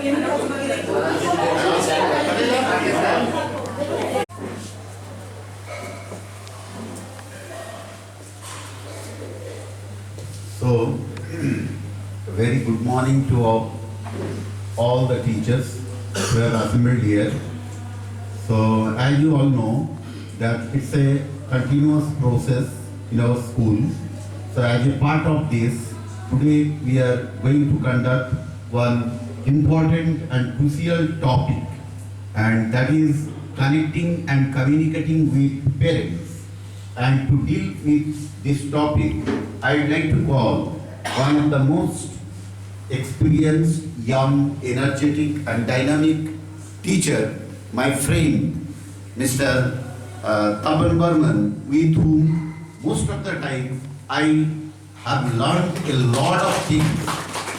So, very good morning to all the teachers who are assembled here. So, as you all know, that it's a continuous process in our school. So, as a part of this, today we are going to conduct one important and crucial topic, and that is connecting and communicating with parents. And to deal with this topic, I would like to call one of the most experienced, young, energetic and dynamic teacher, my friend, Mr. Barman, with whom most of the time I have learned a lot of things.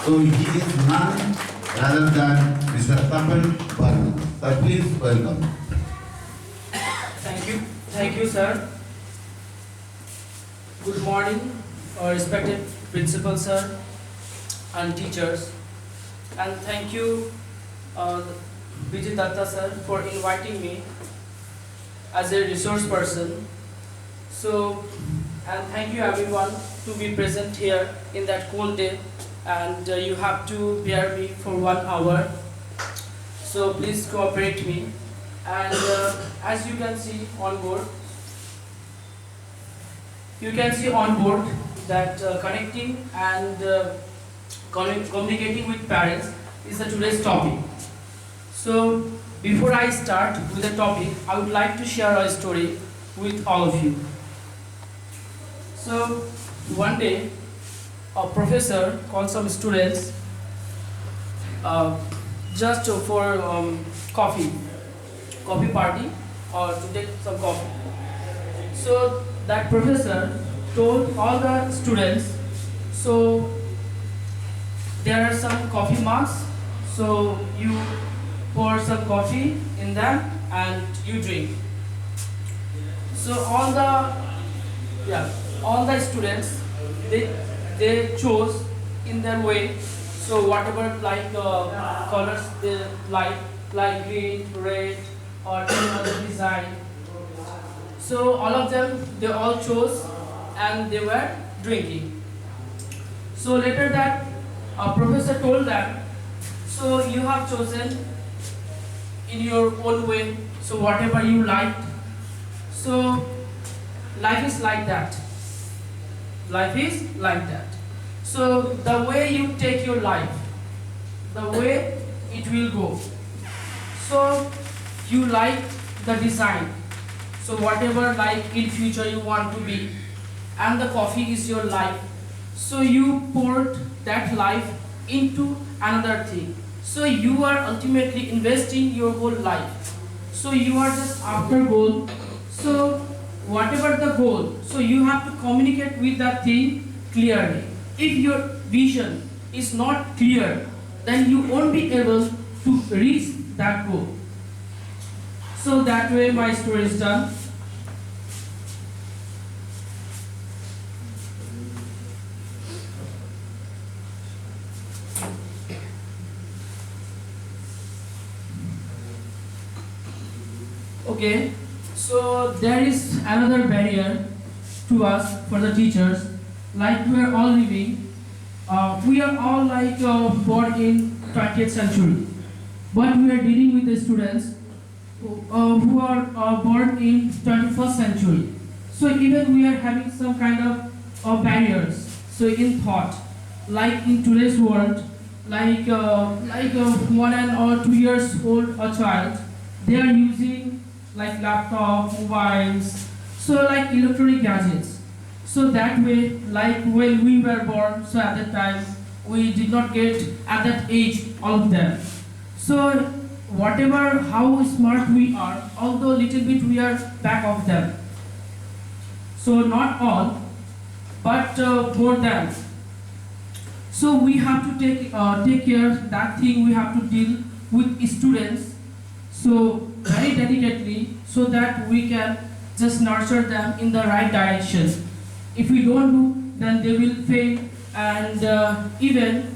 So he is none rather than Mr. Barman. Sir, please welcome. Thank you, sir. Good morning, respected principal sir and teachers, and thank you, Vijay Datta sir, for inviting me as a resource person. So, and thank you everyone to be present here in that cold day, and you have to bear me for 1 hour. So please cooperate me, and as you can see on board. You can see on board that connecting and communicating with parents is the today's topic. So before I start with the topic, I would like to share a story with all of you. So one day, a professor called some students just for coffee party, or to take some coffee. So that professor told all the students, so there are some coffee mugs, so you pour some coffee in them and you drink. So all the students, they chose in their way, so whatever like colors they like green, red or any other design. So all of them, they all chose and they were drinking. So later that professor told them, so you have chosen in your own way, so whatever you liked. So life is like that. Life is like that. So the way you take your life, the way it will go. So you like the design. So whatever like in future you want to be, and the coffee is your life. So you poured that life into another thing. So you are ultimately investing your whole life. So you are just after goal. So whatever the goal, so you have to communicate with that thing clearly. If your vision is not clear, then you won't be able to reach that goal. So that way my story is done. Okay, so there is another barrier to us for the teachers. Like we are all living, we are all like born in 20th century, but we are dealing with the students who are born in 21st century. So even we are having some kind of barriers. So in thought, like in today's world, like 1 or 2 years old a child, they are using like laptop, mobiles, so like electronic gadgets. So that way, like when we were born, so at that time we did not get at that age all of them. So whatever how smart we are, although little bit we are back of them. So not all, but more than. So we have to take care that thing. We have to deal with students so very delicately, so that we can just nurture them in the right direction. If we don't do, then they will fail, and even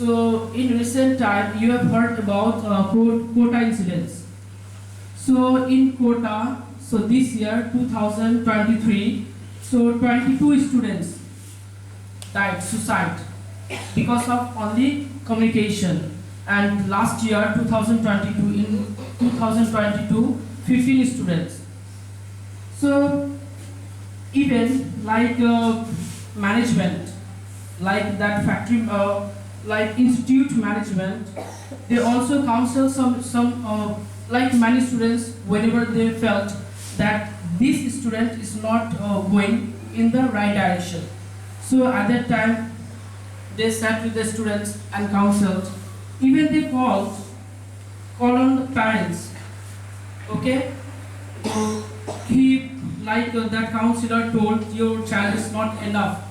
So in recent time, you have heard about quota incidents. So in quota, so this year 2023, so 22 students died suicide because of only communication. And last year 2022, in 2022, 15 students. So even like management, like that factory, like institute management, they also counsel some like many students whenever they felt that this student is not going in the right direction. So at that time, they sat with the students and counseled. Even they called on the parents. Okay, he like that counselor told, your child is not enough.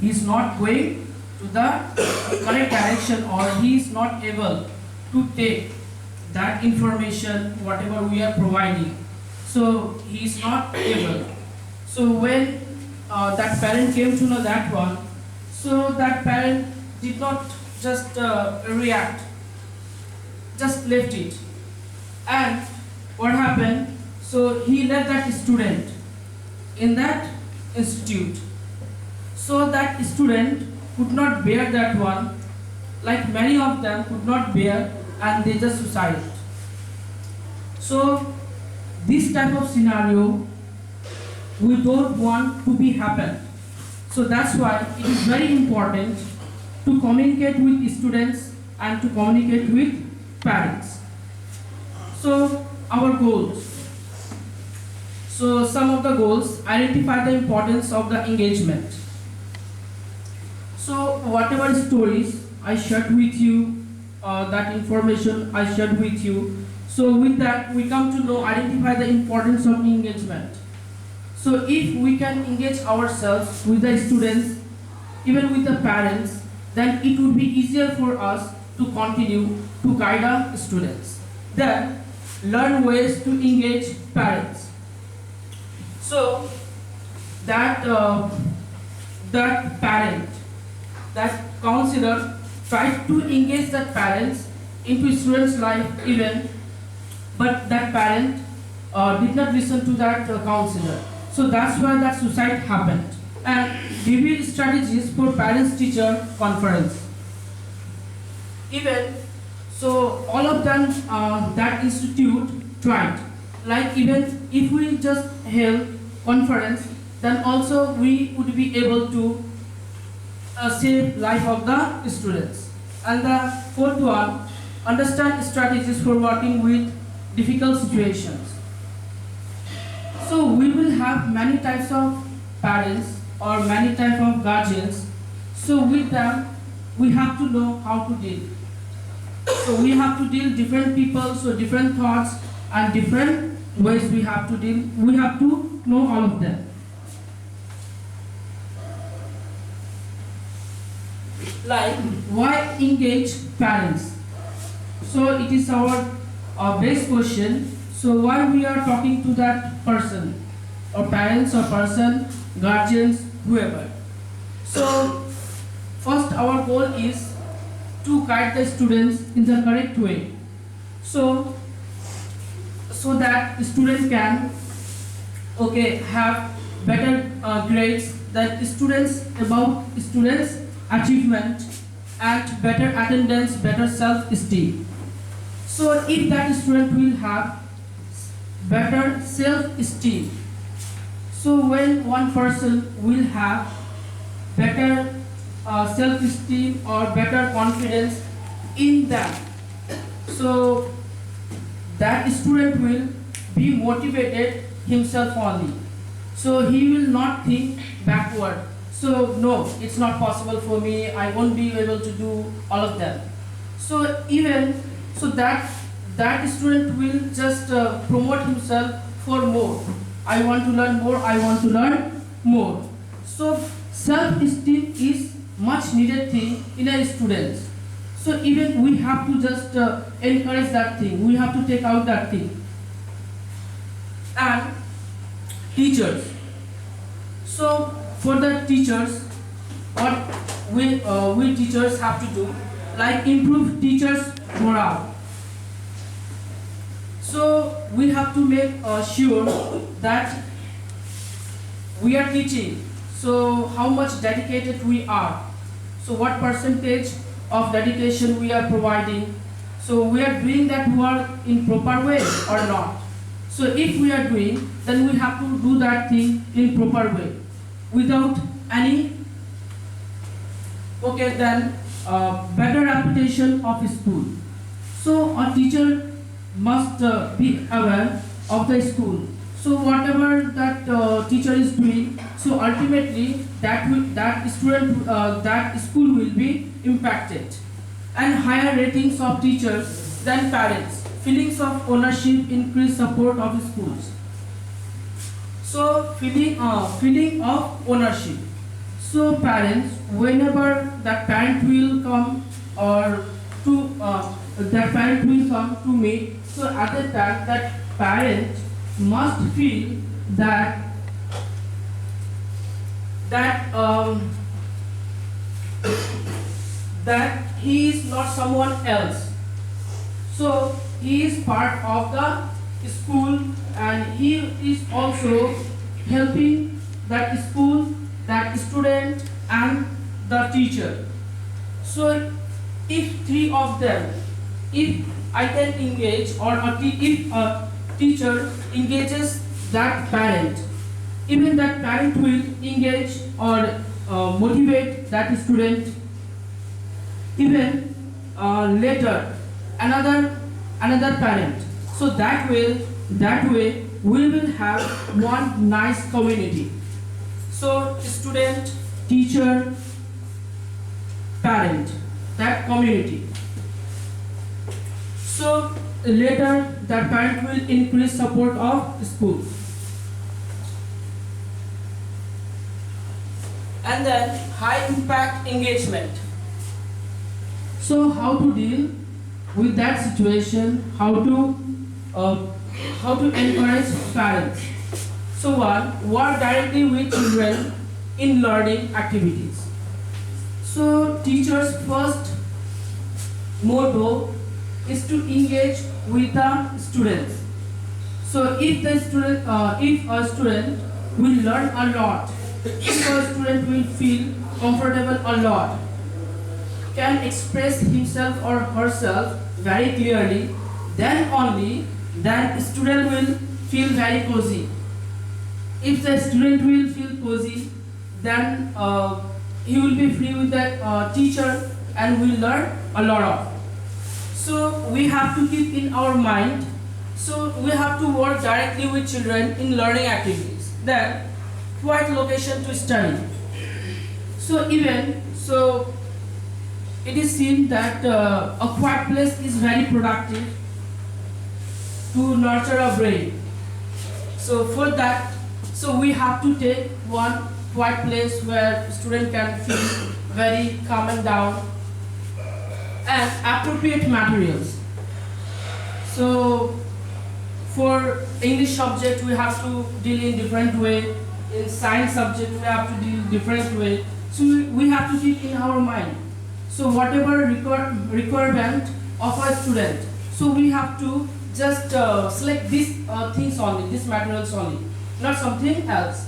He is not going to the correct direction, or he is not able to take that information whatever we are providing. So he is not able. So when that parent came to know that one, so that parent did not just react, just left it. And what happened? So he left that student in that institute. So that student could not bear that one, like many of them could not bear, and they just suicided. So this type of scenario we don't want to be happen. So that's why it is very important to communicate with students and to communicate with parents. So our goals. So some of the goals: identify the importance of the engagement. So whatever stories I shared with you, that information I shared with you, so with that we come to know, identify the importance of engagement. So if we can engage ourselves with the students, even with the parents, then it would be easier for us to continue to guide our students. Then learn ways to engage parents. So that that parent, that counselor tried to engage that parents into students' life even, but that parent did not listen to that counselor. So that's why that suicide happened. And review strategies for parents-teacher conference. Even so, all of them that institute tried. Like even if we just held conference, then also we would be able to save life of the students. And the fourth one, understand strategies for working with difficult situations. So we will have many types of parents or many types of guardians. So with them, we have to know how to deal. So we have to deal different people, so different thoughts and different ways we have to deal. We have to know all of them. Like, why engage parents? So it is our base question. So why we are talking to that person, or parents or person, guardians, whoever. So first our goal is to guide the students in the correct way. So that students can have better grades, that students about students achievement and better attendance, better self-esteem. So if that student will have better self-esteem, so when one person will have better self-esteem or better confidence in them, so that student will be motivated himself only. So he will not think backward. So no, it's not possible for me, I won't be able to do all of them. So even so that student will just promote himself for more. I want to learn more, I want to learn more. So self-esteem is much needed thing in a student. So even we have to just encourage that thing, we have to take out that thing. And teachers. So for the teachers, what we teachers have to do, like improve teachers' morale. So we have to make sure that we are teaching. So how much dedicated we are. So what percentage of dedication we are providing. So we are doing that work in proper way or not. So if we are doing, then we have to do that thing in proper way, without any, then better reputation of school. So a teacher must be aware of the school. So whatever that teacher is doing, so ultimately that school will be impacted. And higher ratings of teachers than parents. Feelings of ownership increase support of schools. So feeling of ownership. So parents, whenever that parent will come or to that parent will come to me, so at that time that parent must feel that that he is not someone else. So he is part of the school and he is also helping that school, that student and the teacher. So if three of them, if I can engage or if a teacher engages that parent, even that parent will engage or motivate that student. Even later another parent. So that way we will have one nice community. So student, teacher, parent, that community. So later that parent will increase support of school. And then high impact engagement. So how to deal with that situation? How to encourage parents? So one, work directly with children in learning activities. So teachers' first motto is to engage with the students. So if a student will learn a lot, if a student will feel comfortable a lot, can express himself or herself very clearly, then only that student will feel very cozy. If the student will feel cozy, then he will be free with the teacher and will learn a lot of. So we have to keep in our mind, so we have to work directly with children in learning activities. Then quiet location to study. So it is seen that a quiet place is very productive to nurture a brain. So for that, so we have to take one quiet place where student can feel very calm and down, and appropriate materials. So for English subject we have to deal in different way. In science subject we have to deal different way. So we have to keep in our mind. So whatever requirement of a student, so we have to just select these things only, these materials only, not something else.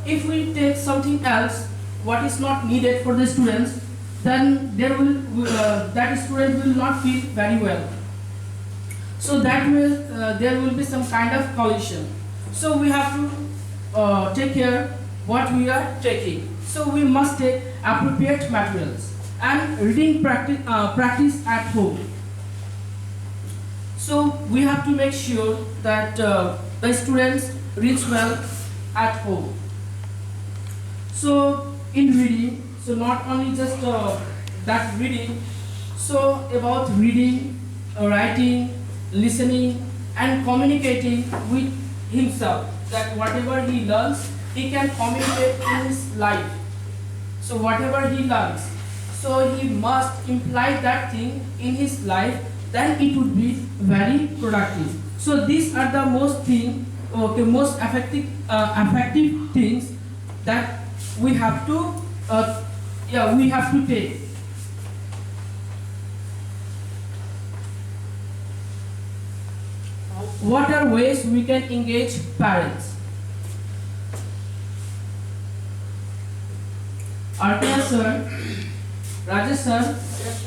If we take something else, what is not needed for the students, then that student will not feel very well. So that will there will be some kind of collision. So we have to take care what we are taking. So we must take appropriate materials. And reading practice at home. So we have to make sure that the students read well at home. So in reading, so not only just that reading, so about reading, writing, listening and communicating with himself, that whatever he learns, he can communicate in his life. So whatever he learns, so he must imply that thing in his life, then it would be very productive. So these are the most effective things that we have to Yeah, we have to take. What are ways we can engage parents? Arpita sir, Rajesh sir,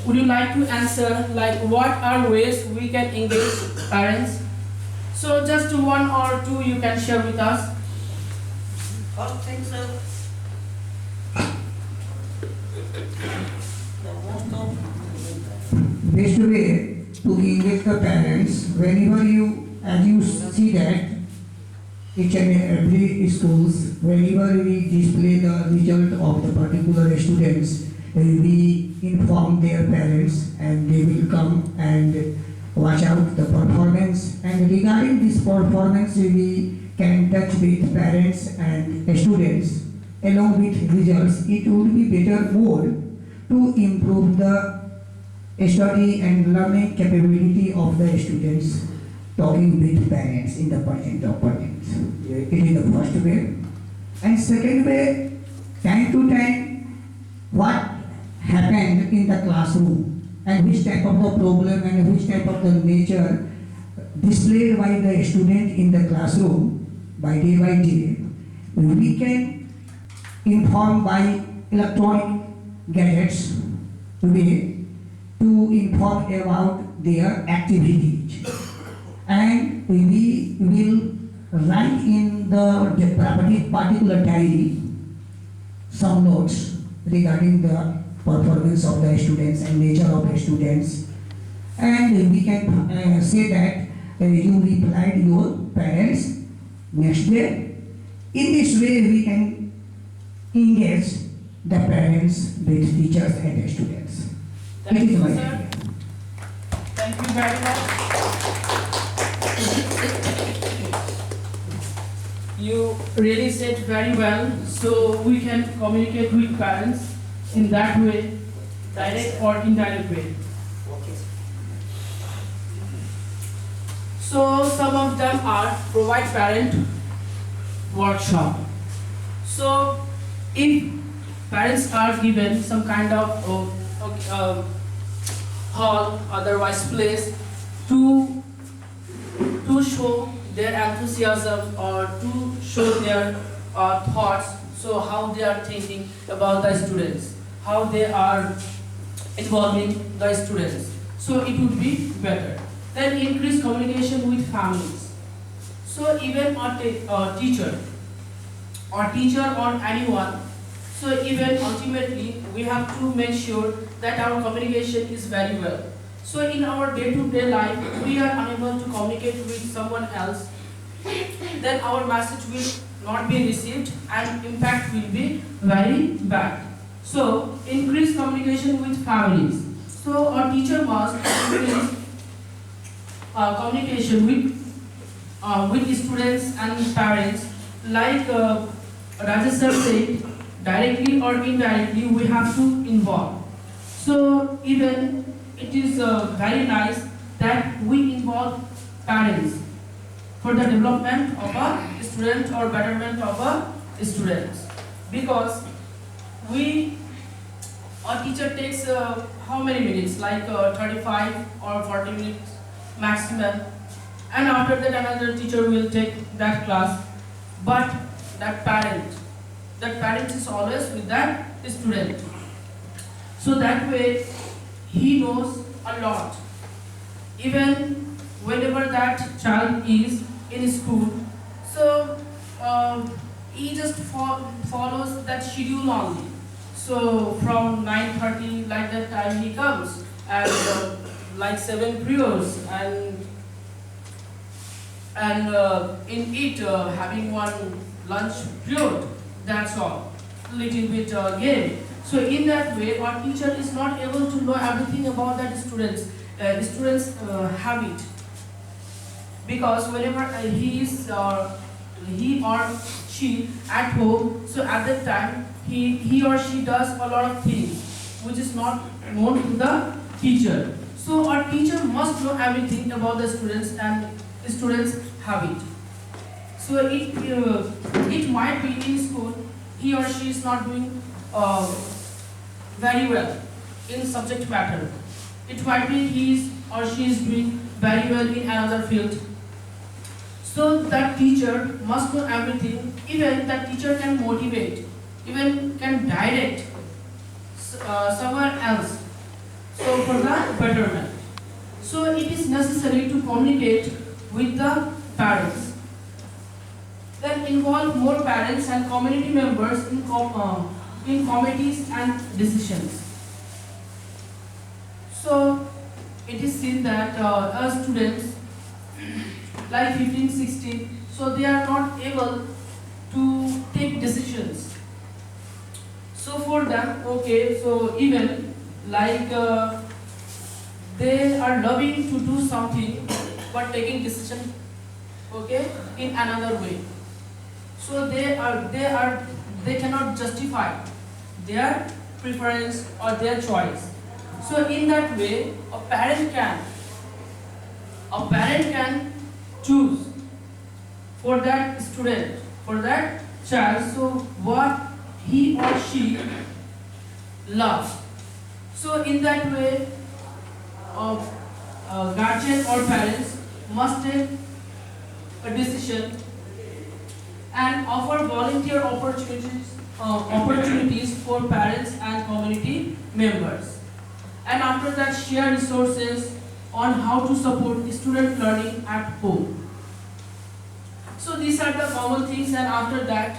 would you like to answer like what are ways we can engage parents? So just one or two you can share with us. First things, the most of Best way to engage the parents whenever as you see that each and every schools, whenever we display the result of the particular students, we inform their parents and they will come and watch out the performance. And regarding this performance, we can touch with parents and students along with results. It would be better mode to improve the study and learning capability of the students talking with parents in the present of parents. It is the first way. And second way, time to time, what happened in the classroom and which type of the problem and which type of the nature displayed by the student in the classroom by day, we can inform by electronic gadgets way to inform about their activities. And we will write in the particular diary some notes regarding the performance of the students and nature of the students. And we can say that you replied your parents next day. In this way, we can engage the parents with teachers and students. Thank It is you, my sir. idea. Thank you very much. You really said very well, so we can communicate with parents in that way, direct or indirect way. So some of them are provide parent workshop. So if parents are given some kind of hall, otherwise place to show their enthusiasm or to show their thoughts, so how they are thinking about the students, how they are involving the students. So it would be better. Then increase communication with families. So even a teacher or anyone, so even ultimately we have to make sure that our communication is very well. So in our day-to-day life, we are unable to communicate with someone else, then our message will not be received and impact will be very bad. So increase communication with families. So a teacher must increase communication with students and parents, like Rajesh sir said, directly or indirectly we have to involve. So even it is very nice that we involve parents for the development of a student or betterment of a student, because a teacher takes how many minutes, like 35 or 40 minutes maximum, and after that another teacher will take that class, but that parent is always with that student. So that way he knows a lot. Even whenever that child is in school, so he just follows that schedule only. So from 9:30 like that time he comes, and like 7 periods, and in it having one lunch period, that's all, little bit game. So in that way our teacher is not able to know everything about that students habit, because whenever he or she at home, so at that time he or she does a lot of things which is not known to the teacher. So our teacher must know everything about the students and students' habit. So it might be in school he or she is not doing very well in subject matter. It might be he is or she is doing very well in another field. So that teacher must know everything. Even that teacher can motivate, even can direct someone else. So for the betterment. So it is necessary to communicate with the parents. Then involve more parents and community members in committees and decisions. So it is seen that our students like 15, 16, so they are not able to take decisions. So for them, okay, so even like they are loving to do something but taking decision, okay, in another way. So they cannot justify their preference or their choice. So in that way, a parent can choose for that student, for that child, so what he or she loves. So in that way, guardian or parents must take a decision and offer volunteer opportunities for parents and community members. And after that, share resources on how to support student learning at home. So these are the common things, and after that,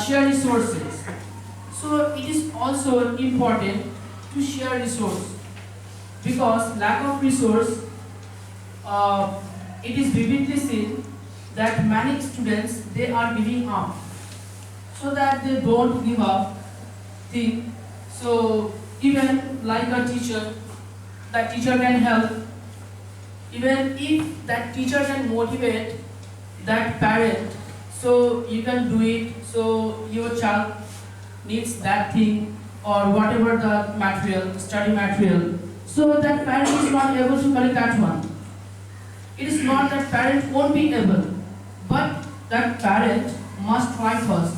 share resources. So it is also important to share resource, because lack of resource, it is vividly seen that many students, they are giving up, so that they don't give up thing. So even like a teacher, that teacher can help. Even if that teacher can motivate that parent, so you can do it, so your child needs that thing or whatever the material, study material, so that parent is not able to collect that one. It is not that parent won't be able, but that parent must try first.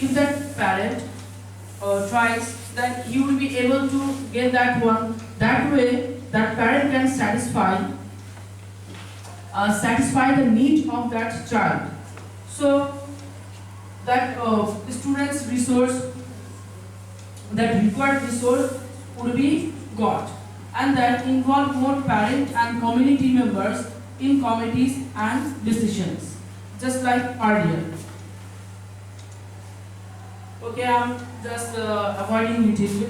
If that parent tries, then you will be able to get that one. That way, that parent can satisfy the need of that child. So that the student's resource, that required resource would be got, and that involve more parent and community members in committees and decisions, just like earlier. Okay, I'm just avoiding little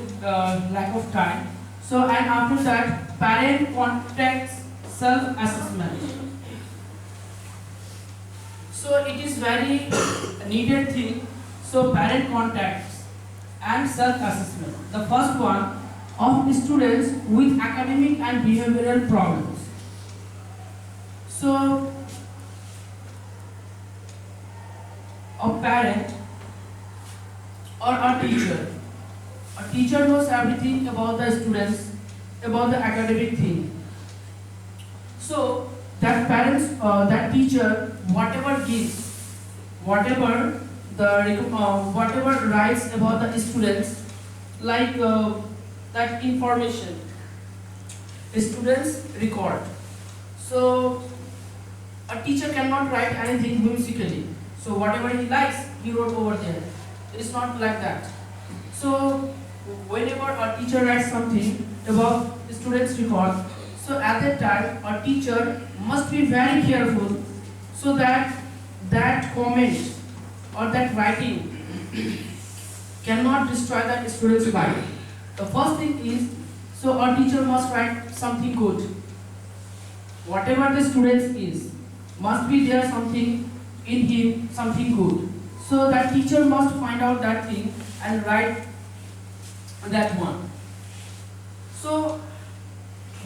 lack of time. So, and after that, parent contacts self-assessment. So it is very needed thing. So parent contacts and self-assessment. The first one of students with academic and behavioral problems. So a parent or a teacher knows everything about the students, about the academic thing. So that parents, that teacher, whatever gives, whatever writes about the students, like that information, students record. So a teacher cannot write anything whimsically. So whatever he likes, he wrote over there. It is not like that. So whenever a teacher writes something about the student's record, so at that time, a teacher must be very careful, so that that comment or that writing cannot destroy that student's life. The first thing is, so a teacher must write something good. Whatever the student is, must be there something in him, something good. So that teacher must find out that thing and write that one. So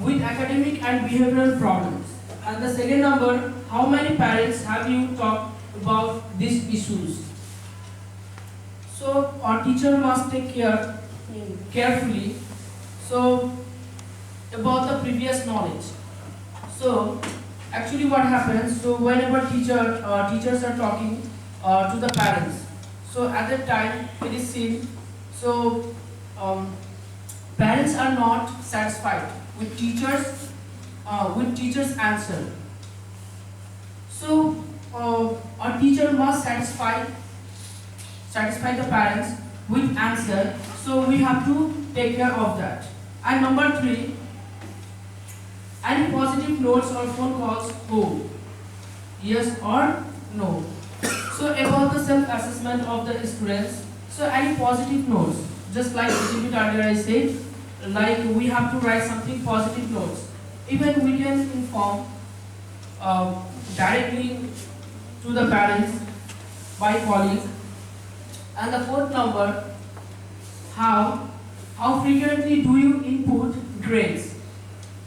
with academic and behavioral problems. And the second number, how many parents have you talked about these issues? So our teacher must take care carefully, so about the previous knowledge. So actually what happens, so whenever teachers are talking to the parents, so at that time it is seen, so parents are not satisfied with teachers' answer. So a teacher must satisfy the parents with answer. So we have to take care of that. And number 3, any positive notes or phone calls home? Yes or no? So about the self-assessment of the students. So any positive notes, just like a little bit earlier I said, like we have to write something positive notes. Even we can inform directly to the parents by calling. And the 4th number, how frequently do you input grades?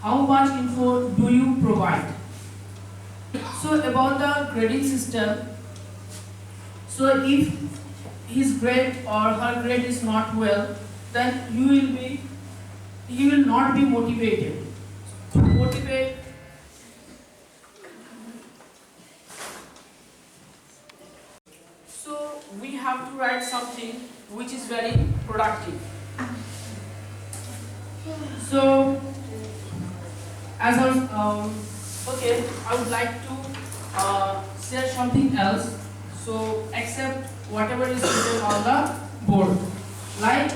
How much info do you provide? So about the grading system, so if his grade or her grade is not well, then he will not be motivated. To motivate, so we have to write something which is very productive. So as okay, I would like to share something else. So accept whatever is written on the board. Like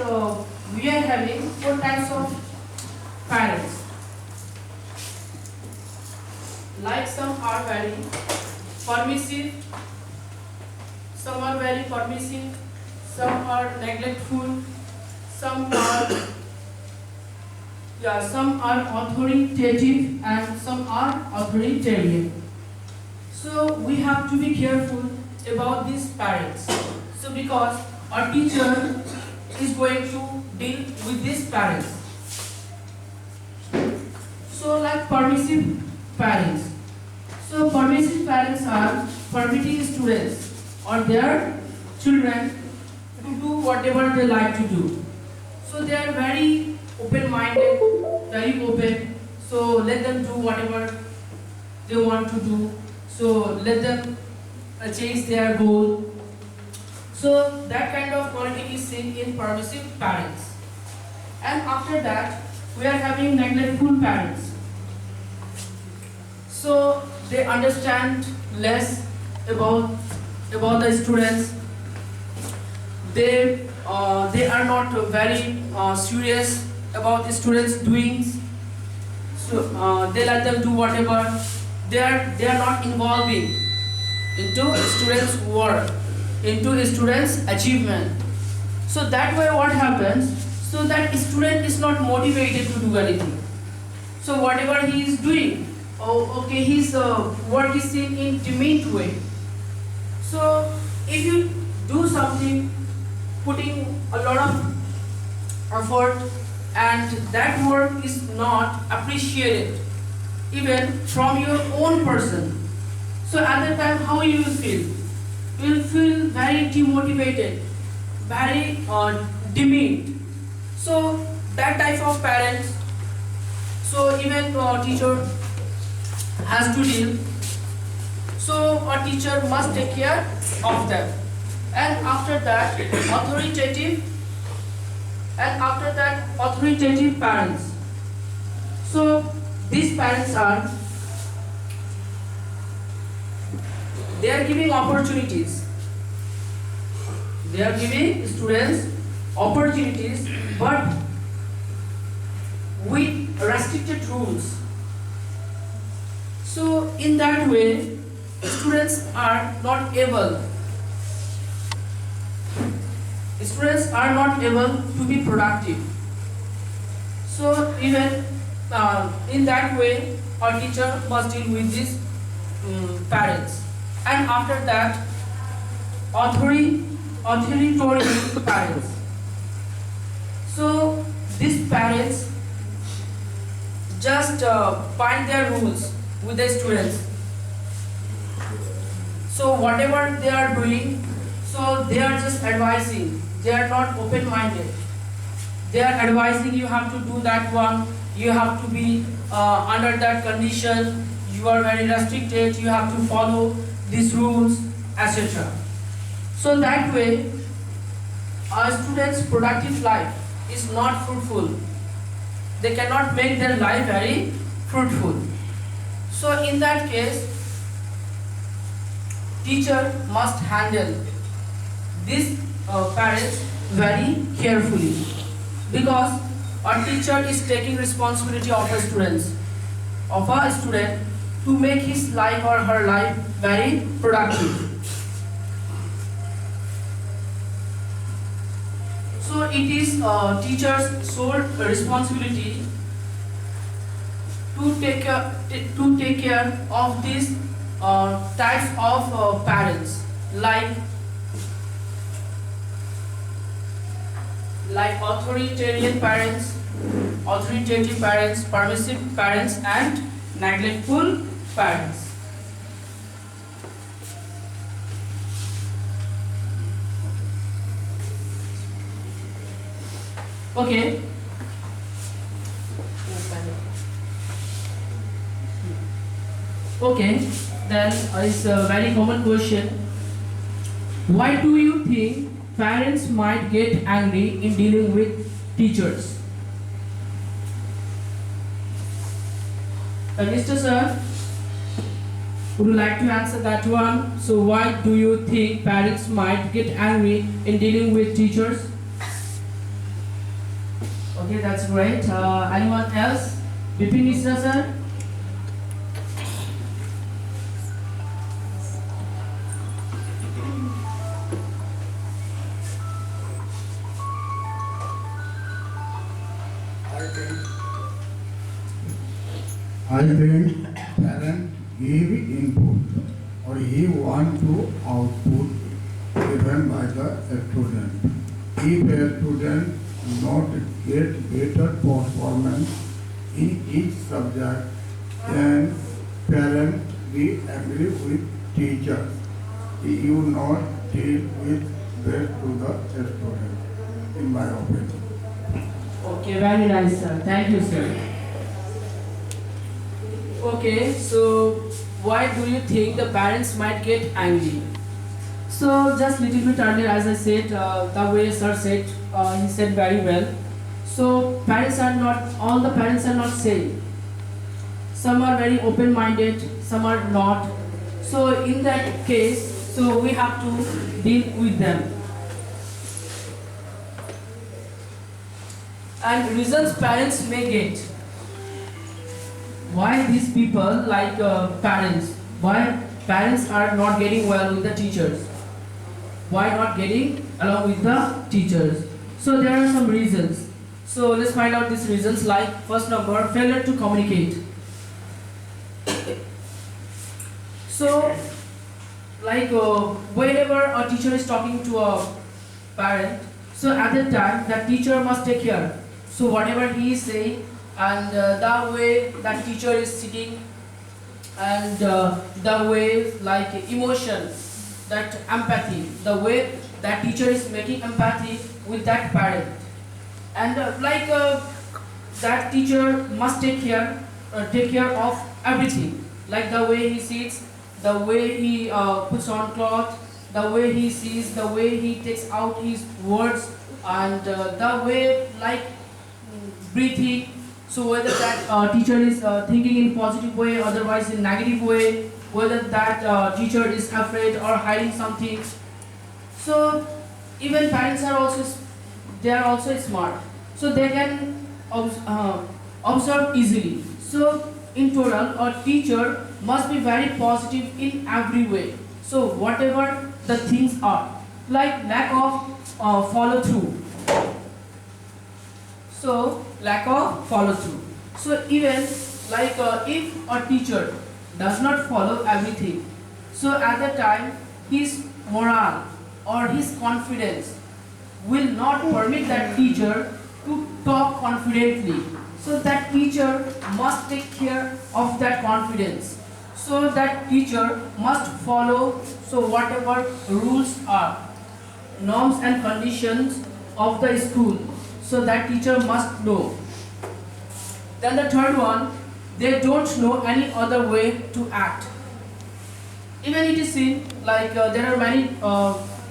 we are having 4 types of parents. Like some are very permissive, some are very permissive, some are neglectful, some are authoritative, and some are authoritarian. So we have to be careful about these parents. So because our teacher is going to deal with these parents. So like permissive parents. So permissive parents are permitting students or their children to do whatever they like to do. So they are very open-minded, very open. So let them do whatever they want to do. So let them chase their goal. So that kind of quality is seen in permissive parents. And after that, we are having neglectful parents. So they understand less about the students. They are not very serious about the students' doings. So they let them do whatever. They are not involving into students' work, into students' achievement. So that way what happens? So that student is not motivated to do anything. So whatever he is doing, okay, his work is seen in timid way. So if you do something, putting a lot of effort, and that work is not appreciated, even from your own person, so at that time how you will feel? You will feel very demotivated, very demeaned. So that type of parents, so even teacher has to deal. So a teacher must take care of them. And after that, authoritative parents. So these parents are, they are giving opportunities. They are giving students opportunities, but with restricted rules. So in that way, students are not able to be productive. So even in that way, our teacher must deal with these parents. And after that, authoritarian parents. So these parents just bind their rules with the students. So whatever they are doing, so they are just advising. They are not open-minded. They are advising, you have to do that one, you have to be under that condition, you are very restricted, you have to follow these rules, etc. So that way, a student's productive life is not fruitful. they cannot make their life very fruitful. So in that case, teacher must handle these parents very carefully, because a teacher is taking responsibility of a student to make his life or her life very productive. So it is teacher's sole responsibility to take care of these types of parents, like authoritarian parents, permissive parents, and neglectful parents. Okay. Okay, then it's a very common question. Why do you think parents might get angry in dealing with teachers? Mr. Sir, would you like to answer that one? So why do you think parents might get angry in dealing with teachers? Okay, that's great. Anyone else? Bipin Mr. Sir? I think parent give input or he want to output given by the student. If a student not get better performance in each subject, then parent be angry with teachers. You not deal with best to the student, in my opinion. Okay, very nice, sir. Thank you, sir. Okay, so why do you think the parents might get angry? So just little bit earlier, as I said, the way sir said, he said very well. So all the parents are not same. Some are very open-minded, some are not. So in that case, so we have to deal with them. And reasons parents may get. Why these people like parents? Why parents are not getting well with the teachers? Why not getting along with the teachers? So there are some reasons. So let's find out these reasons. Like first number, failure to communicate. So like whenever a teacher is talking to a parent, so at that time that teacher must take care. So whatever he is saying, and the way that teacher is sitting, and the way like emotion, that empathy, the way that teacher is making empathy with that parent, and that teacher must take care of everything, like the way he sits, the way he puts on cloth, the way he sees, the way he takes out his words, and the way like breathing. So whether that teacher is thinking in positive way, otherwise in negative way, whether that teacher is afraid or hiding something. So even parents are also smart, so they can observe easily. So in total, a teacher must be very positive in every way. So whatever the things are, like lack of follow through. So lack of follow through. So even like if a teacher does not follow everything, so at that time his morale or his confidence will not permit that teacher to talk confidently. So that teacher must take care of that confidence. So that teacher must follow so whatever rules are, norms and conditions of the school. So that teacher must know. Then the third one, they don't know any other way to act. Even it is seen like there are many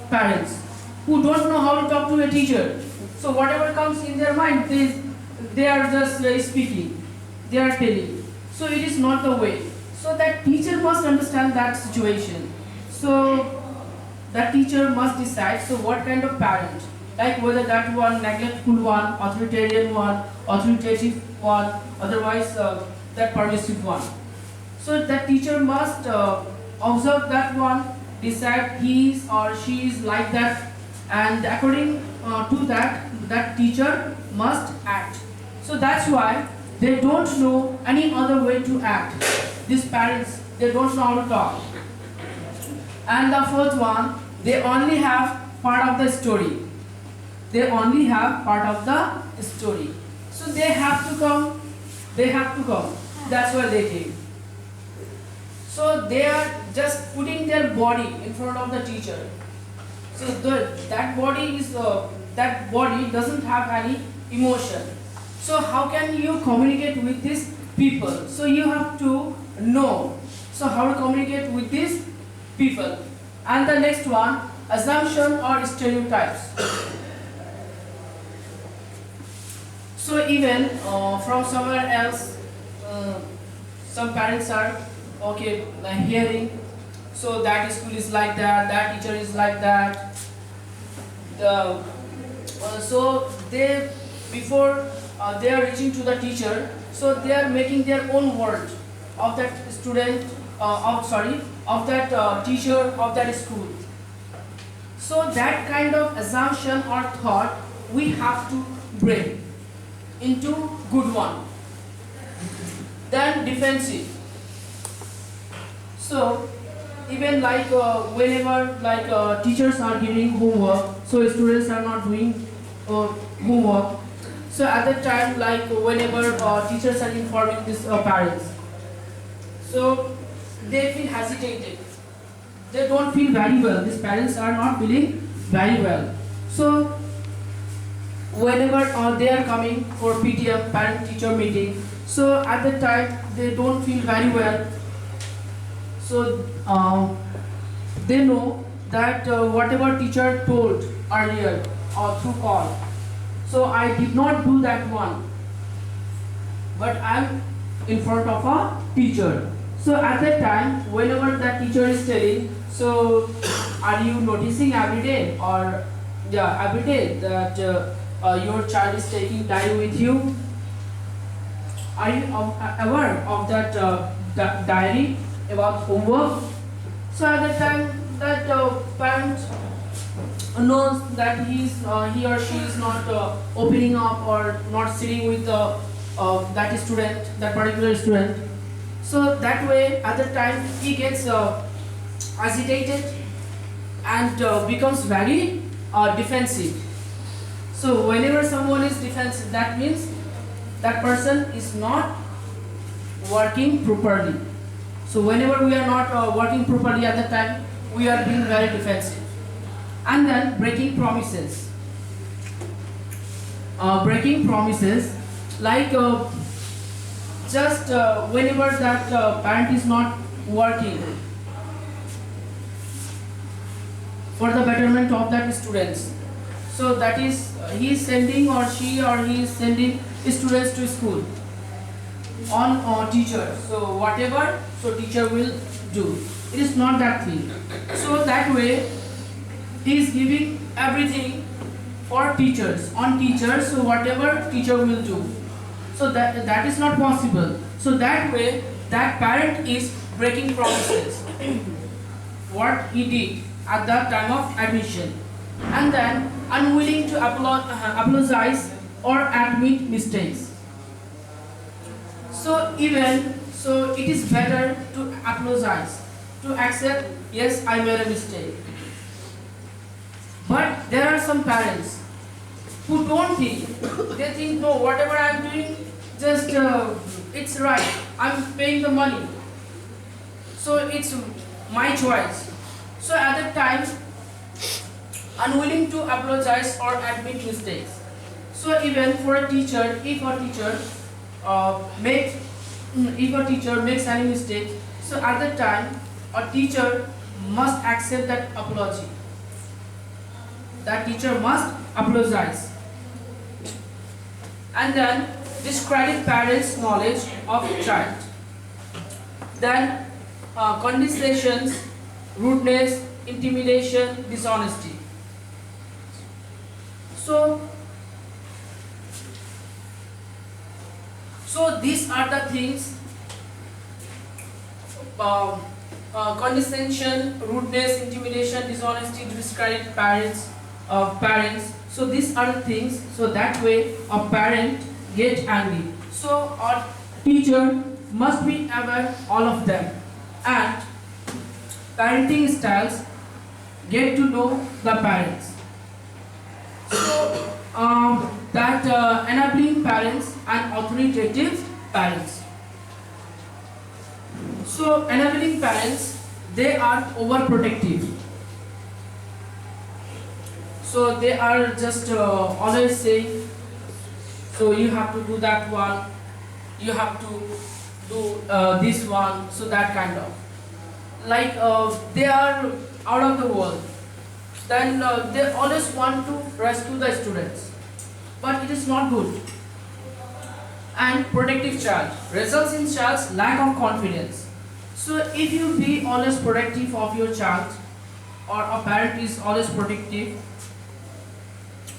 parents who don't know how to talk to a teacher. So whatever comes in their mind, they are just speaking, they are telling. So it is not the way. So that teacher must understand that situation. So that teacher must decide, so what kind of parent, like whether that one neglectful one, authoritarian one, authoritative one, otherwise that permissive one. So that teacher must observe that one, decide he is or she is like that, and according to that, that teacher must act. So that's why they don't know any other way to act. These parents, they don't know how to talk. And the fourth one, they only have part of the story. They only have part of the story. So they have to come. They have to come. That's why they came. So they are just putting their body in front of the teacher. So that body doesn't have any emotion. So how can you communicate with these people? So you have to know. So how to communicate with these people. And the next one, assumption or stereotypes. So even from somewhere else, some parents are hearing. So that school is like that, that teacher is like that. So they, before they are reaching to the teacher, so they are making their own world of that student, of that teacher of that school. So that kind of assumption or thought we have to bring into good one. Then defensive. So even like whenever like teachers are giving homework, so students are not doing homework. So at that time, like whenever teachers are informing these parents, so they feel hesitated. They don't feel very well. These parents are not feeling very well. So whenever they are coming for PTM, parent-teacher meeting, so at that time they don't feel very well. So they know that whatever teacher told earlier or through call, so I did not do that one, but I am in front of a teacher. So at that time, whenever that teacher is telling, so are you noticing every day or every day that your child is taking diary with you? Are you aware of that diary about homework? So at that time, that parent knows that he or she is not opening up or not sitting with that student, that particular student. So that way, at the time, he gets agitated and becomes very defensive. So whenever someone is defensive, that means that person is not working properly. So whenever we are not working properly at the time, we are being very defensive. And then breaking promises. Breaking promises, like just whenever that parent is not working for the betterment of that students. So that is, he is sending or she or he is sending students to school on teacher. So whatever, so teacher will do. It is not that thing. So that way, he is giving everything for teachers, on teachers, so whatever teacher will do. So that is not possible. So that way, that parent is breaking promises. What he did at the time of admission. And then unwilling to apologize or admit mistakes. So it is better to apologize, to accept, yes, I made a mistake. But there are some parents who don't think, they think, no, whatever I am doing, just it's right, I am paying the money, so it's my choice. So at that time, unwilling to apologize or admit mistakes. So even for a teacher, if a teacher makes any mistake, so at that time, a teacher must accept that apology. That teacher must apologize. And then discredit parents' knowledge of child. Then condescension, rudeness, intimidation, dishonesty. So these are the things. Condescension, rudeness, intimidation, dishonesty, discredit parents. So these are the things. So that way a parent get angry. So our teacher must be aware all of them, and parenting styles get to know the parents. So that enabling parents and authoritative parents. So enabling parents, they are overprotective. So they are just always saying, so you have to do that one, you have to do this one, so that kind of. Like they are out of the world. Then they always want to rescue the students. But it is not good. And protective child results in child's lack of confidence. So if you be always protective of your child, or a parent is always protective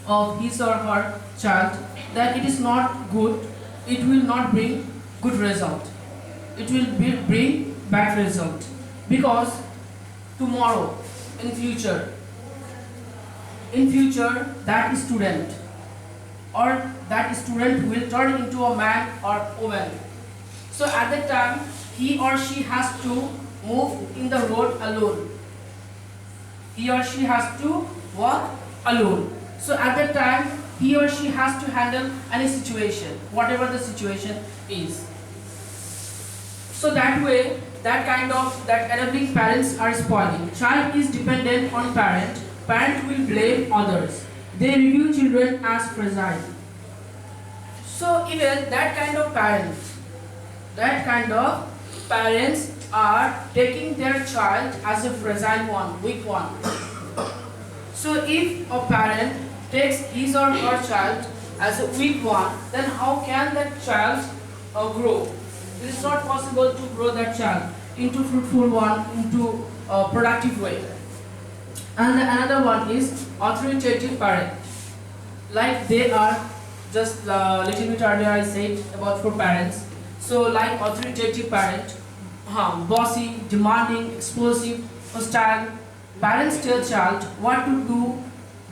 of his or her child, then it is not good. It will not bring good result. It will bring bad result, because tomorrow, in future that student will turn into a man or woman. So at that time, he or she has to move in the road alone. He or she has to walk alone. So at that time, he or she has to handle any situation, whatever the situation is. So that way, that enabling parents are spoiling. Child is dependent on parent. Parent will blame others. They review children as fragile. So even that kind of parents are taking their child as a fragile one, weak one. So if a parent takes his or her child as a weak one, then how can that child grow? It is not possible to grow that child into fruitful one, into a productive way. And another one is authoritative parent. Like they are, just little bit earlier I said about for parents. So like authoritative parent, bossy, demanding, explosive, hostile. Parents tell child what to do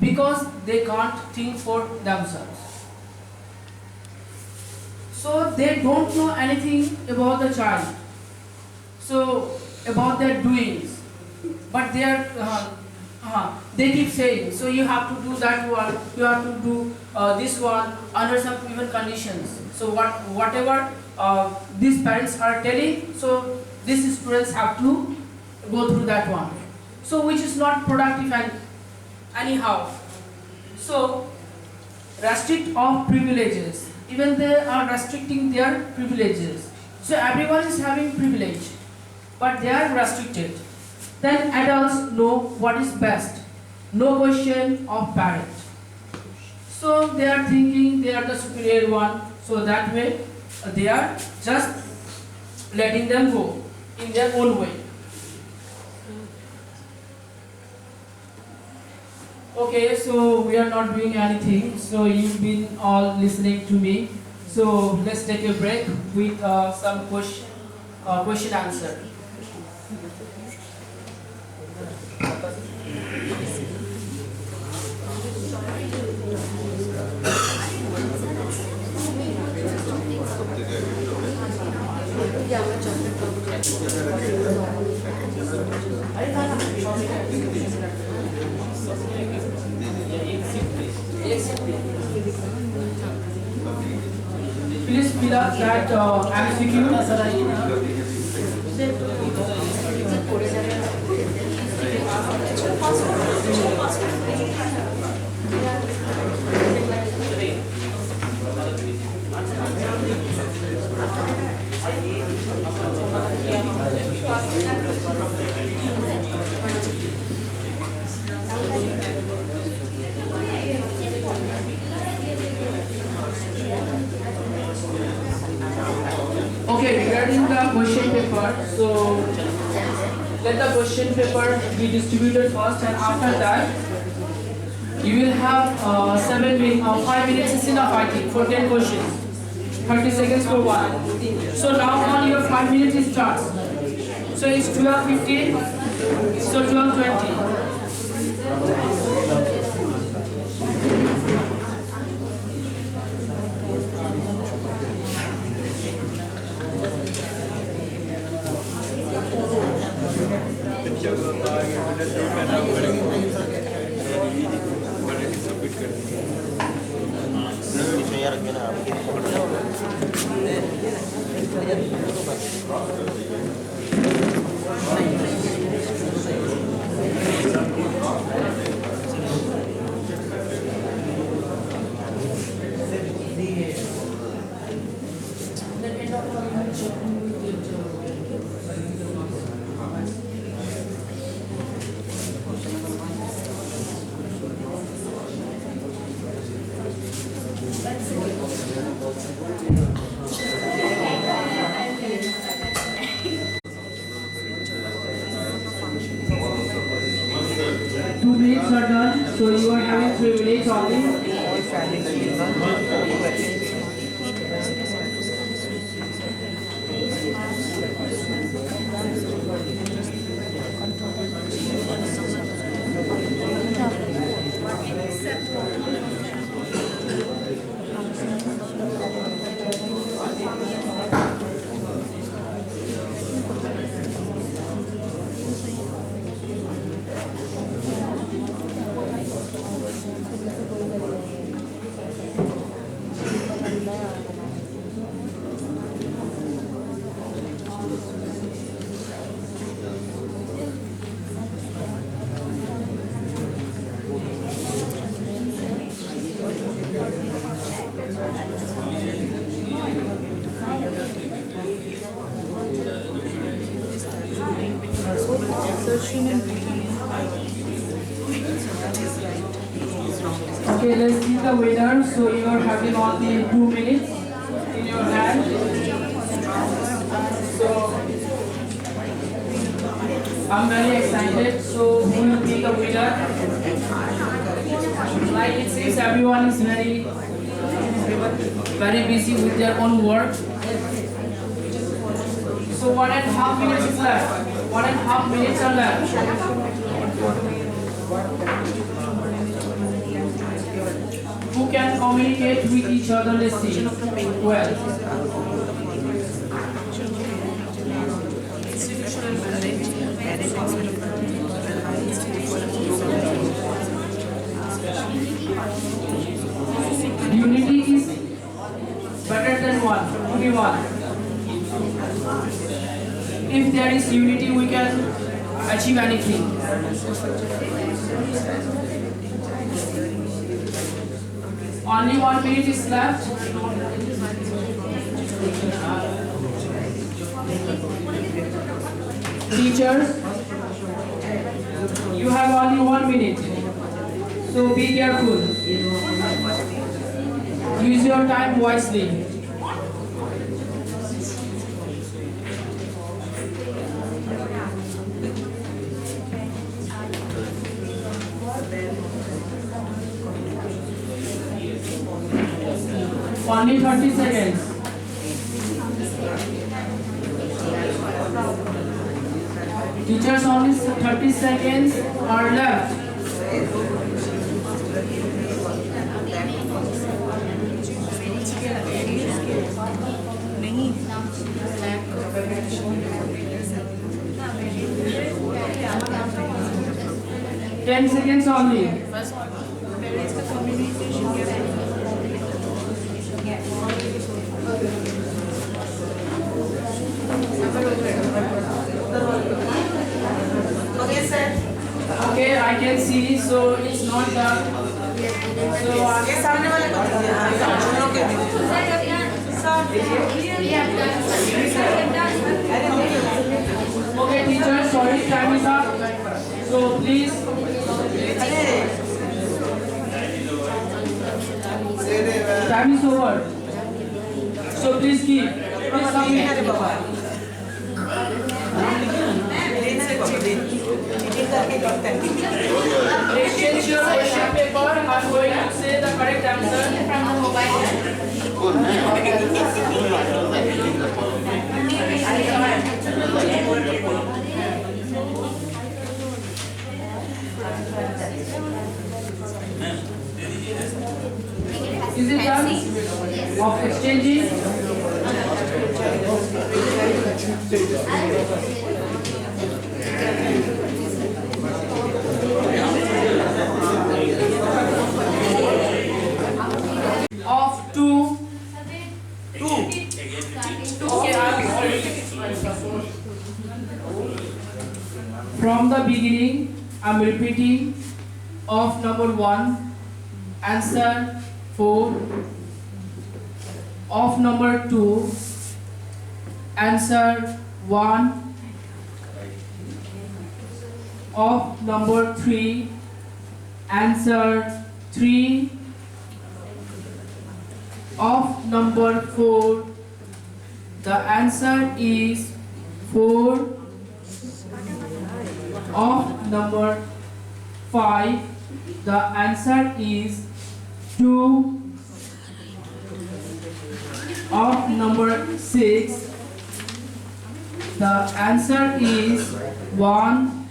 because they can't think for themselves. So they don't know anything about the child, so about their doings, but they are they keep saying, so you have to do that one, you have to do this one under some given conditions. So whatever these parents are telling, so these students have to go through that one. So which is not productive and anyhow. So restrict of privileges. Even they are restricting their privileges. So everyone is having privilege, but they are restricted. Then adults know what is best. No question of parent. So they are thinking they are the superior one. So that way they are just letting them go in their own way. Okay, so we are not doing anything. So you've been all listening to me. So let's take a break with some question answer. Please fill up that MCQ. question paper. So let the question paper be distributed first, and after that you will have 5 minutes is enough, I think, for 10 questions. 30 seconds for one. So now on your 5 minutes it starts. So it's 12:15. So 12:20. Are done, so you are having 3 minutes only. Okay, let's see the winner. So you are having only 2 minutes in your hand. So I'm very excited. So who will be the winner? Like it seems everyone is very busy with their own work. So 1.5 minutes is left. 1.5 minutes are left. Who can communicate with each other, let's see. Well. Unity is better than one, only one. If there is unity, we can achieve anything. Only 1 minute is left. Teachers, you have only 1 minute. So be careful. Use your time wisely. Only 30 seconds. Teachers, only 30 seconds are left. Ten seconds only. Okay, I can see, so it's not done. So okay, teacher, sorry, time is up. So please. Time is over. So please keep. Please submit. Exchange your question paper. I'm going to say the correct answer from the mobile. Is it done? Of exchanging? Of two. Okay, from the beginning, I'm repeating. Of number 1, answer 4. Of number 2, answer 1. Of number 3, answer 3. Of number 4, the answer is 4. Of number 5, the answer is 2. Of number 6, the answer is 1.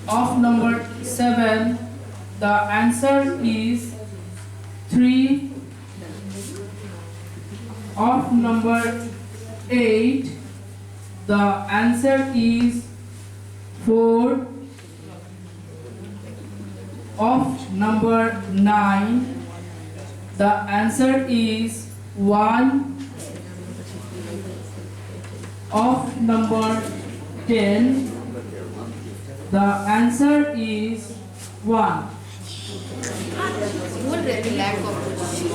Of number 7, the answer is 3. Of number 8, the answer is 4. Of number 9, the answer is 1. Of number 10, the answer is 1.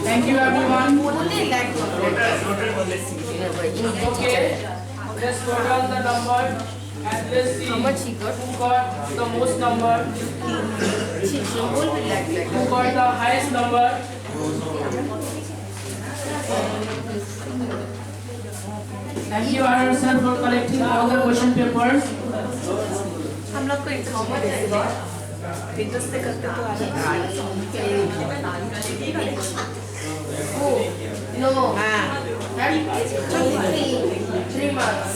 Thank you everyone. Okay, let's total the number and let's see who got the most number, who got the highest number. Thank you Arun sir for collecting all the question papers. हम लोग को informer देगा Windows पे करते तो आ no हाँ 3 months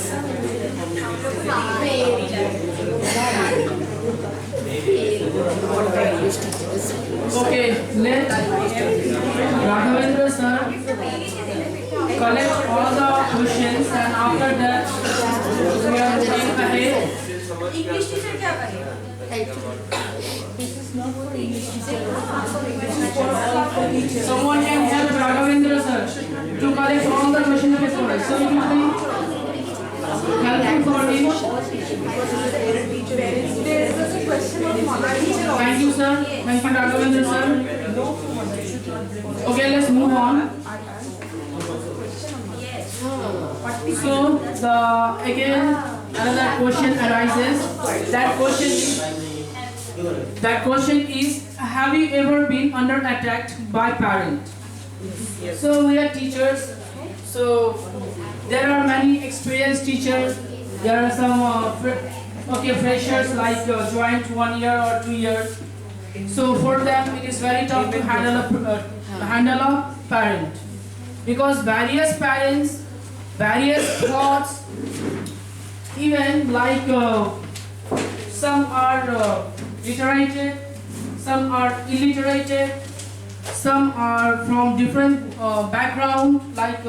Okay, let Raghavendra sir collect all the questions and after that we are moving ahead. English teacher क्या करेगा Someone can help Raghavendra sir to collect all the question papers. So it will be helpful for him. Thank you sir. Thank you Raghavendra sir. Okay, let's move on. So again another question arises. That question is, have you ever been under attack by parent? So we are teachers. So there are many experienced teachers. There are some freshers like joined 1 year or 2 years. So for them it is very tough to handle a parent, because various parents, various thoughts, even like some are literated, some are illiterated, some are from different background, like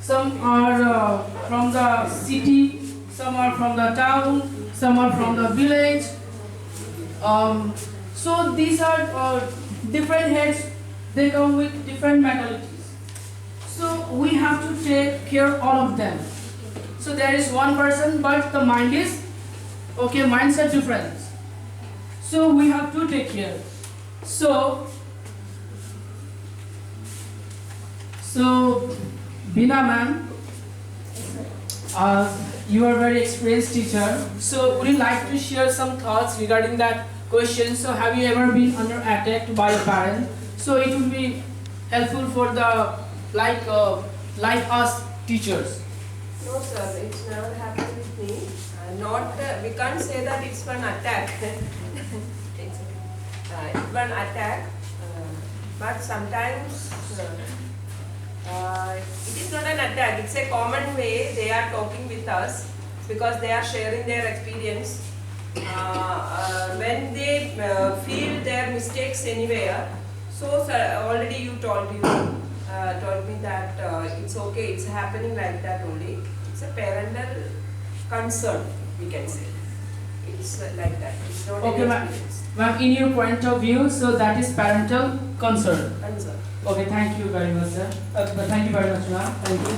some are from the city, some are from the town, some are from the village. So these are different heads, they come with different mentalities. So we have to take care of all of them. So there is one person, but the mind is okay, minds are different. So we have to take care. So Bina ma'am, you are a very experienced teacher. So would you like to share some thoughts regarding that question? So have you ever been under attack by a parent? So it would be helpful for the like us teachers. No, sir, it's never happened with me. We can't say that it's one attack. It's one attack, but sometimes it is not an attack. It's a common way they are talking with us because they are sharing their experience. When they feel their mistakes anywhere, so sir, already you told me that it's okay, it's happening like that only. It's a parental concern, we can say. It's like that. It's not Okay, an ma'am. experience. Ma'am, in your point of view, so that is parental concern. Concern. Okay, thank you very much, sir. Thank you very much, ma'am. Thank you.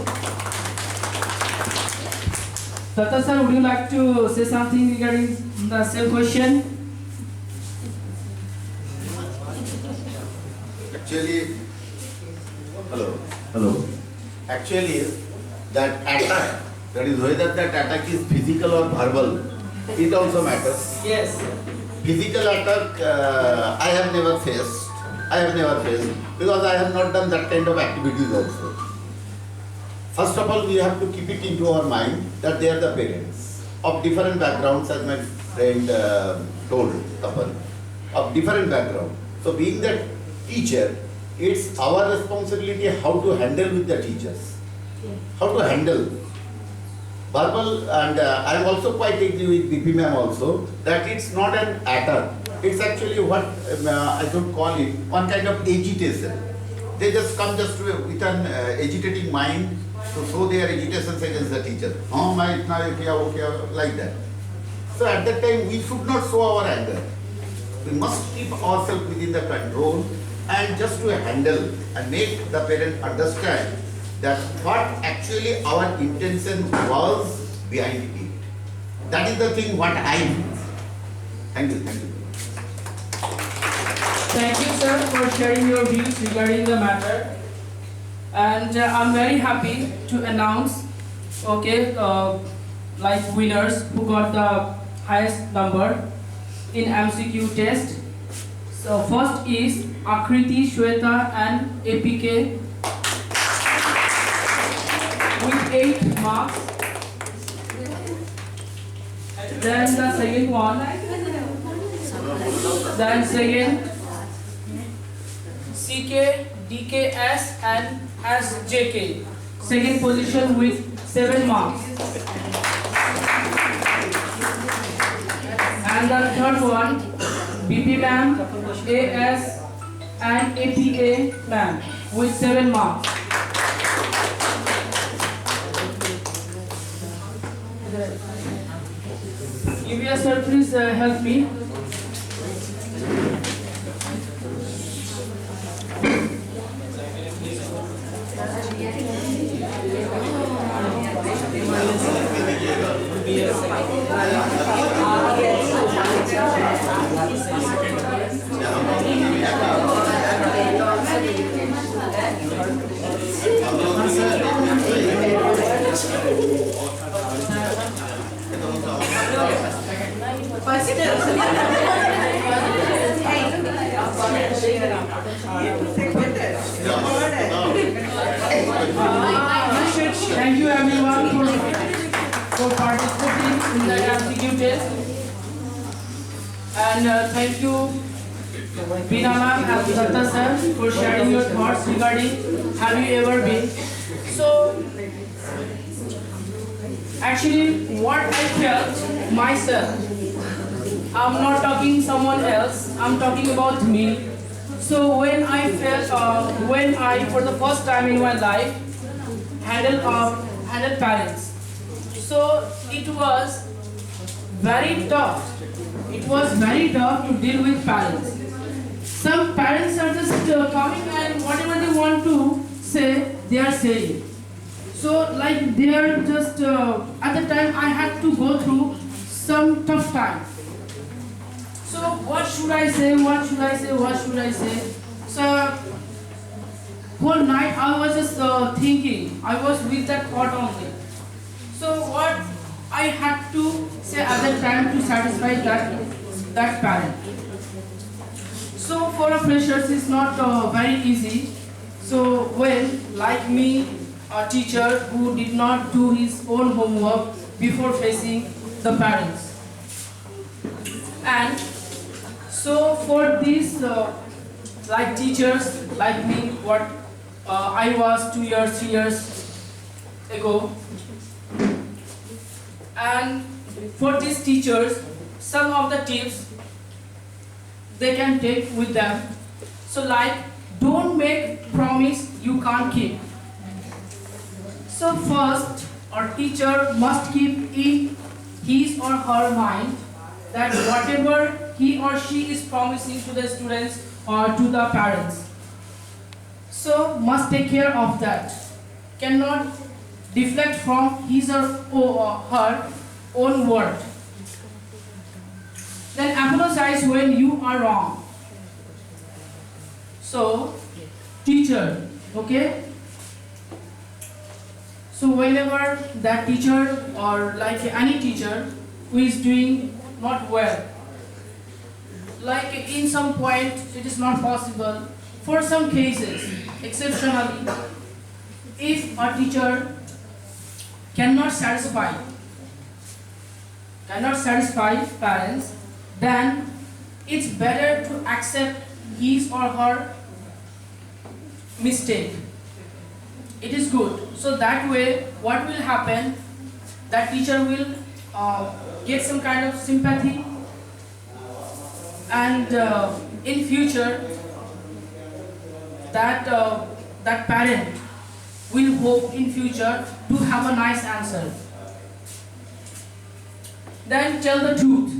Tata sir, would you like to say something regarding the same question? Actually, hello. Actually, that attack, that is whether that attack is physical or verbal, it also matters. Yes. Physical attack, I have never faced. Because I have not done that kind of activities also. First of all, we have to keep it into our mind that they are the parents of different backgrounds, as my friend told, Tapan, of different background. So being the teacher, it's our responsibility how to handle with the teachers. How to handle. Verbal, and I am also quite agree with BP ma'am also, that it's not an attack. It's actually what I could call it, one kind of agitation. They just come with an agitating mind to show their agitations against the teacher. Oh my, like that. So at that time, we should not show our anger. We must keep ourselves within the control and just to handle and make the parent understand that what actually our intention was behind it. That is the thing what I mean. Thank you. Thank you, sir, for sharing your views regarding the matter. And I'm very happy to announce, like winners who got the highest number in MCQ test. So first is Akriti, Shweta and APK with 8 marks. Then the second one. Then second CK, DKS and SJK. Second position with 7 marks. And the third one, BP ma'am, AS and APA ma'am with 7 marks. UBS sir, please help me. Thank you everyone for participating in the MCQ test. And thank you Veena ma'am and Datta sir for sharing your thoughts regarding have you ever been. So actually what I felt myself, I'm not talking someone else, I'm talking about me. So when I felt, when I for the first time in my life handled parents, so it was very tough. It was very tough to deal with parents. Some parents are just coming and whatever they want to say, they are saying. So like they are just, at the time I had to go through some tough time. So what should I say, what should I say? So whole night I was just thinking, I was with that thought only. So what I had to say at that time to satisfy that parent. So for a freshers it's not very easy. So when like me a teacher who did not do his own homework before facing the parents. And so for these like teachers like me, what I was 2 years, 3 years ago, and for these teachers, some of the tips they can take with them. So like, don't make promise you can't keep. So first, our teacher must keep in his or her mind that whatever he or she is promising to the students or to the parents, so must take care of that. Cannot deflect from his or her own word. Then apologize when you are wrong. So, teacher, okay? So whenever that teacher or like any teacher who is doing not well, like in some point it is not possible, for some cases, exceptionally, if a teacher cannot satisfy parents, then it's better to accept his or her mistake. It is good. So that way, what will happen? That teacher will get some kind of sympathy, and in future, that parent will hope in future to have a nice answer. Then tell the truth,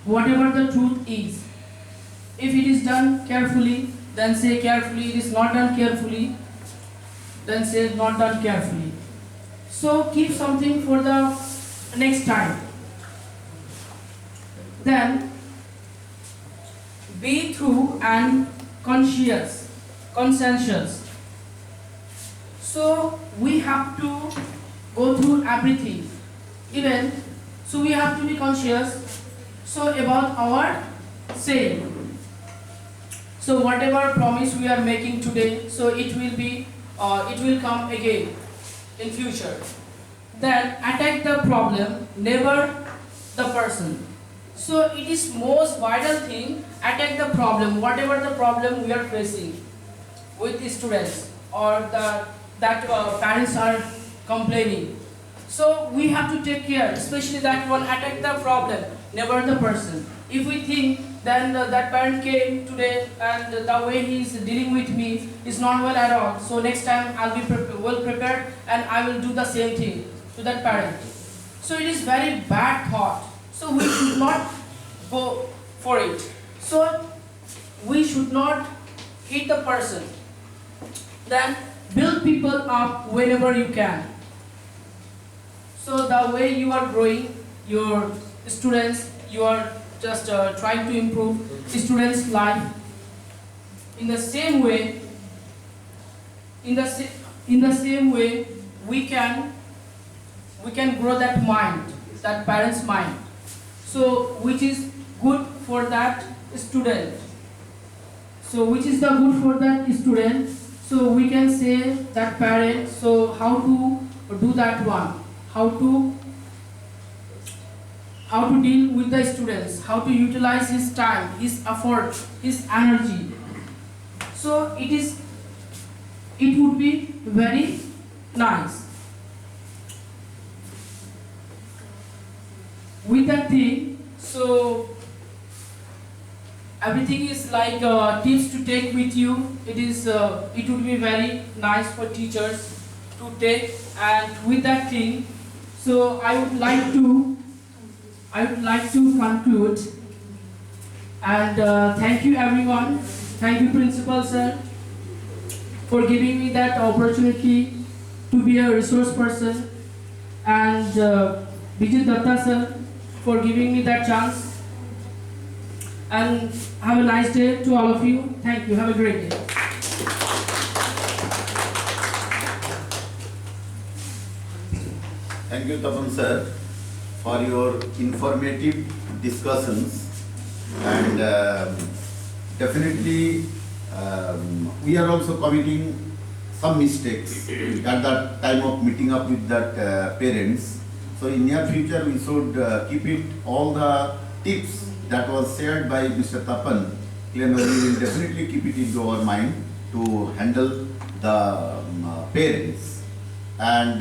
whatever the truth is. If it is done carefully, then say carefully. It is not done carefully, then say not done carefully. So keep something for the next time. Then be true and conscientious. So we have to go through everything. Even so we have to be conscious so about our saying. So whatever promise we are making today, so it will come again in future. Then attack the problem, never the person. So it is most vital thing, attack the problem, whatever the problem we are facing with the students or that parents are complaining. So we have to take care, especially that one, attack the problem, never the person. If we think then that parent came today and the way he is dealing with me is not well at all, so next time I'll be well prepared and I will do the same thing to that parent. So it is very bad thought. So we should not go for it. So we should not hit the person. Then build people up whenever you can. So the way you are growing your students, you are just trying to improve students' life. In the same way, we can grow that mind, that parent's mind. So which is good for that student. So which is the good for that student? So we can say that parent. So how to do that one? How to deal with the students, how to utilize his time, his effort, his energy. So it would be very nice. With that thing, so everything is like tips to take with you. It would be very nice for teachers to take, and with that thing, so I would like to conclude, and thank you everyone. Thank you Principal Sir for giving me that opportunity to be a resource person, and Vijay Datta Sir for giving me that chance, and have a nice day to all of you. Thank you. Have a great day. Thank you, Tapan sir, for your informative discussions, and definitely we are also committing some mistakes at that time of meeting up with that parents. So in near future we should keep it all the tips that was shared by Mr. Tapan. We will definitely keep it into our mind to handle the parents. And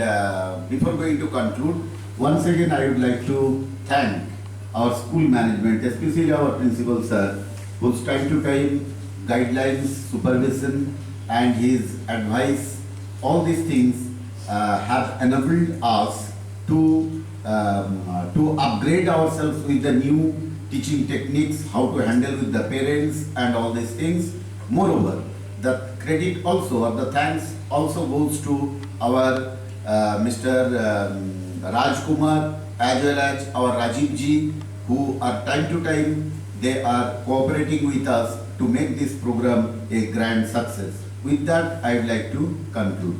before going to conclude, once again I would like to thank our school management, especially our principal sir, whose time to time guidelines, supervision and his advice, all these things have enabled us to upgrade ourselves with the new teaching techniques, how to handle with the parents and all these things. Moreover, the credit also, or the thanks also goes to our Mr. Rajkumar as well as our Rajiv ji, who are time to time they are cooperating with us to make this program a grand success. With that, I would like to conclude.